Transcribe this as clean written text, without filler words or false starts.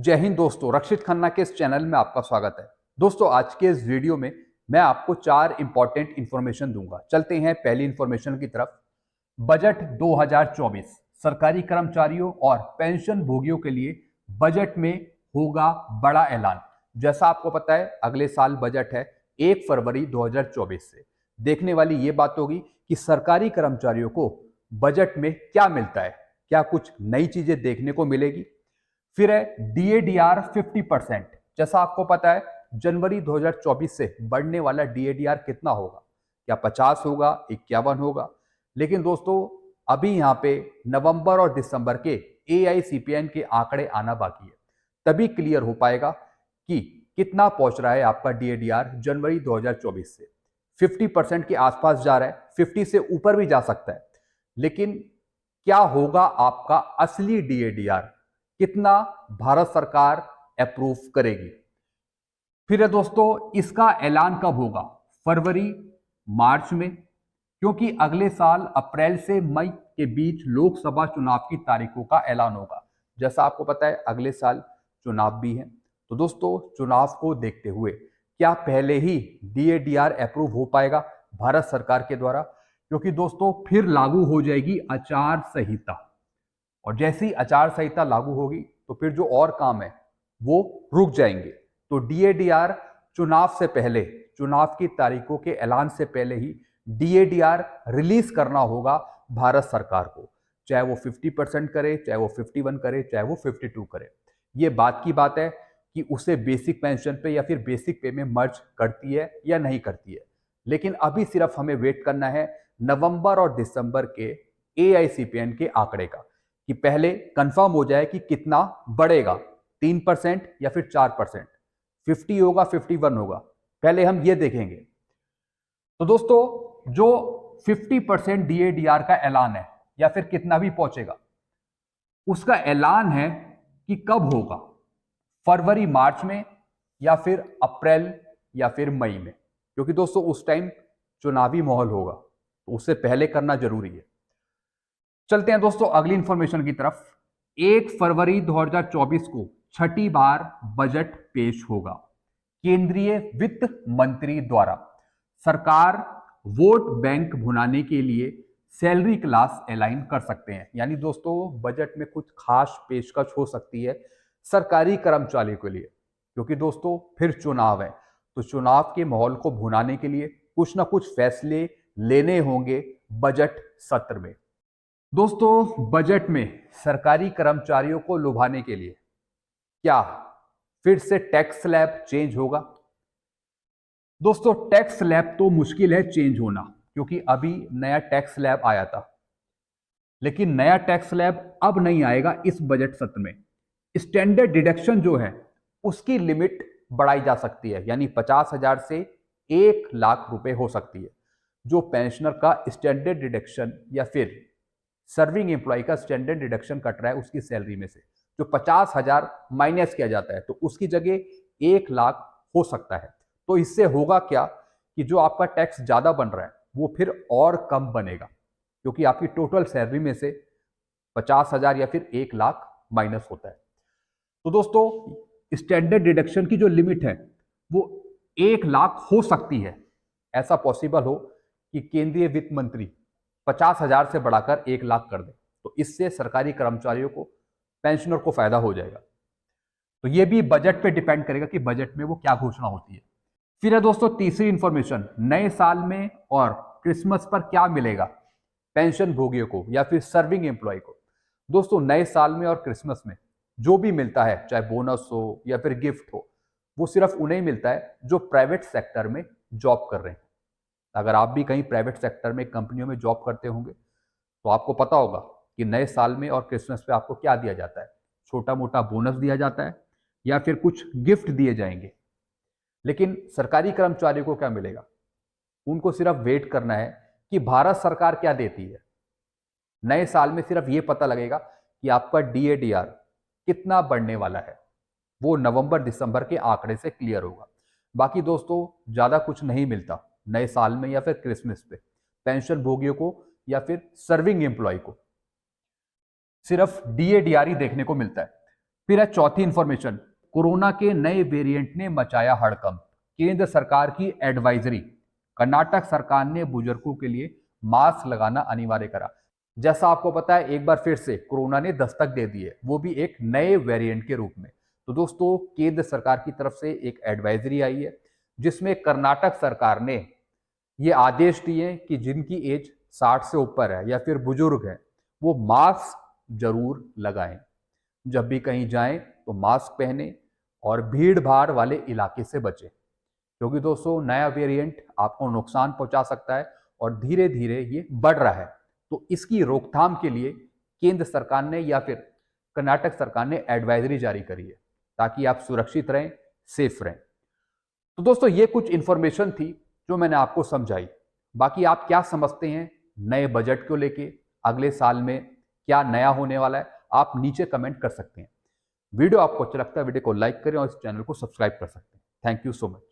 जय हिंद दोस्तों, रक्षित खन्ना के इस चैनल में आपका स्वागत है। दोस्तों, आज के इस वीडियो में मैं आपको 4 इंपॉर्टेंट इंफॉर्मेशन दूंगा। चलते हैं पहली इंफॉर्मेशन की तरफ। बजट 2024 सरकारी कर्मचारियों और पेंशन भोगियों के लिए बजट में होगा बड़ा ऐलान। जैसा आपको पता है, अगले साल बजट है 1 फरवरी 2024 से। देखने वाली ये बात होगी कि सरकारी कर्मचारियों को बजट में क्या मिलता है, क्या कुछ नई चीजें देखने को मिलेगी। फिर है डीएडीआर 50%। जैसा आपको पता है, जनवरी 2024 से बढ़ने वाला डीएडीआर कितना होगा, क्या 50 होगा, 51 होगा। लेकिन दोस्तों, अभी यहाँ पे नवंबर और दिसंबर के एआईसीपीएन के आंकड़े आना बाकी है, तभी क्लियर हो पाएगा कि कितना पहुंच रहा है आपका डीएडीआर जनवरी 2024 से। 50% के आसपास जा रहा है, 50 से ऊपर भी जा सकता है। लेकिन क्या होगा आपका असली डीएडीआर, कितना भारत सरकार अप्रूव करेगी। फिर है दोस्तों, इसका ऐलान कब होगा, फरवरी मार्च में, क्योंकि अगले साल अप्रैल से मई के बीच लोकसभा चुनाव की तारीखों का ऐलान होगा। जैसा आपको पता है, अगले साल चुनाव भी है। तो दोस्तों, चुनाव को देखते हुए क्या पहले ही डीएडीआर अप्रूव हो पाएगा भारत सरकार के द्वारा, क्योंकि दोस्तों फिर लागू हो जाएगी आचार संहिता, और जैसे ही आचार संहिता लागू होगी तो फिर जो और काम है वो रुक जाएंगे। तो डीएडीआर चुनाव से पहले, चुनाव की तारीखों के ऐलान से पहले ही डीएडीआर रिलीज करना होगा भारत सरकार को, चाहे वो 50% करे, चाहे वो 51 करे, चाहे वो 52 करे। ये बात की बात है कि उसे बेसिक पेंशन पे या फिर बेसिक पे में मर्ज करती है या नहीं करती है। लेकिन अभी सिर्फ हमें वेट करना है नवंबर और दिसंबर के एआईसीपीएन के आंकड़े का, कि पहले कंफर्म हो जाए कि कितना बढ़ेगा, 3% या फिर 4%, 50 होगा, 51 होगा, पहले हम ये देखेंगे। तो दोस्तों, जो 50% डीएडीआर का ऐलान है या फिर कितना भी पहुंचेगा, उसका ऐलान है कि कब होगा, फरवरी मार्च में या फिर अप्रैल या फिर मई में, क्योंकि दोस्तों उस टाइम चुनावी माहौल होगा, तो उससे पहले करना जरूरी है। चलते हैं दोस्तों अगली इंफॉर्मेशन की तरफ। 1 फरवरी 2024 को छठी बार बजट पेश होगा। केंद्रीय वित्त मंत्री द्वारा सरकार वोट बैंक भुनाने के लिए सैलरी क्लास अलाइन कर सकते हैं। यानी दोस्तों, बजट में कुछ खास पेशकश हो सकती है सरकारी कर्मचारियों के लिए, क्योंकि दोस्तों फिर चुनाव है, तो चुनाव के माहौल को भुनाने के लिए कुछ ना कुछ फैसले लेने होंगे बजट सत्र में। दोस्तों, बजट में सरकारी कर्मचारियों को लुभाने के लिए क्या फिर से टैक्स स्लैब चेंज होगा? दोस्तों, टैक्स स्लैब तो मुश्किल है चेंज होना, क्योंकि अभी नया टैक्स स्लैब आया था। लेकिन नया टैक्स स्लैब अब नहीं आएगा इस बजट सत्र में। स्टैंडर्ड डिडक्शन जो है उसकी लिमिट बढ़ाई जा सकती है, यानी 50,000 से 1,00,000 रुपए हो सकती है। जो पेंशनर का स्टैंडर्ड डिडक्शन या फिर सर्विंग एम्प्लॉय का स्टैंडर्ड डिडक्शन कट रहा है उसकी सैलरी में से, जो 50,000 माइनस किया जाता है, तो उसकी जगह 1,00,000 हो सकता है। तो इससे होगा क्या कि जो आपका टैक्स ज्यादा बन रहा है वो फिर और कम बनेगा, क्योंकि आपकी टोटल सैलरी में से 50,000 या फिर 1,00,000 माइनस होता है। तो दोस्तों, स्टैंडर्ड डिडक्शन की जो लिमिट है वो 1,00,000 हो सकती है। ऐसा पॉसिबल हो कि केंद्रीय वित्त मंत्री 50,000 से बढ़ाकर 1,00,000 कर दे, तो इससे सरकारी कर्मचारियों को, पेंशनर को फायदा हो जाएगा। तो ये भी बजट पे डिपेंड करेगा कि बजट में वो क्या घोषणा होती है। फिर है दोस्तों तीसरी इंफॉर्मेशन, नए साल में और क्रिसमस पर क्या मिलेगा पेंशन भोगियों को या फिर सर्विंग एम्प्लॉय को। दोस्तों, नए साल में और क्रिसमस में जो भी मिलता है, चाहे बोनस हो या फिर गिफ्ट हो, वो सिर्फ उन्हें मिलता है जो प्राइवेट सेक्टर में जॉब कर रहे हैं। अगर आप भी कहीं प्राइवेट सेक्टर में कंपनियों में जॉब करते होंगे तो आपको पता होगा कि नए साल में और क्रिसमस पे आपको क्या दिया जाता है, छोटा मोटा बोनस दिया जाता है या फिर कुछ गिफ्ट दिए जाएंगे। लेकिन सरकारी कर्मचारियों को क्या मिलेगा, उनको सिर्फ वेट करना है कि भारत सरकार क्या देती है। नए साल में सिर्फ ये पता लगेगा कि आपका डीएडीआर कितना बढ़ने वाला है, वो नवंबर दिसंबर के आंकड़े से क्लियर होगा। बाकी दोस्तों, ज्यादा कुछ नहीं मिलता नए साल में या फिर क्रिसमस पे पेंशन भोगियों को या फिर सर्विंग एम्प्लॉय को, सिर्फ डीएडीआर ही देखने को मिलता है। फिर है चौथी इंफॉर्मेशन, कोरोना के नए वेरिएंट ने मचाया हड़कंप, केंद्र सरकार की एडवाइजरी, कर्नाटक सरकार ने बुजुर्गों के लिए मास्क लगाना अनिवार्य करा। जैसा आपको पता है एक बार फिर से कोरोना ने दस्तक दे दी है, वो भी एक नए वेरिएंट के रूप में। तो दोस्तों केंद्र सरकार की तरफ से एक एडवाइजरी आई है जिसमें कर्नाटक सरकार ने ये आदेश दिए कि जिनकी एज 60 से ऊपर है या फिर बुजुर्ग है वो मास्क जरूर लगाएं, जब भी कहीं जाएं तो मास्क पहने और भीड़ भाड़ वाले इलाके से बचें, क्योंकि दोस्तों नया वेरिएंट आपको नुकसान पहुंचा सकता है और धीरे धीरे ये बढ़ रहा है। तो इसकी रोकथाम के लिए केंद्र सरकार ने या फिर कर्नाटक सरकार ने एडवाइजरी जारी करी है ताकि आप सुरक्षित रहें, सेफ रहें। तो दोस्तों ये कुछ इंफॉर्मेशन थी जो मैंने आपको समझाई। बाकी आप क्या समझते हैं नए बजट को लेके, अगले साल में क्या नया होने वाला है, आप नीचे कमेंट कर सकते हैं। वीडियो आपको अच्छा लगता है वीडियो को लाइक करें और इस चैनल को सब्सक्राइब कर सकते हैं। Thank you so much.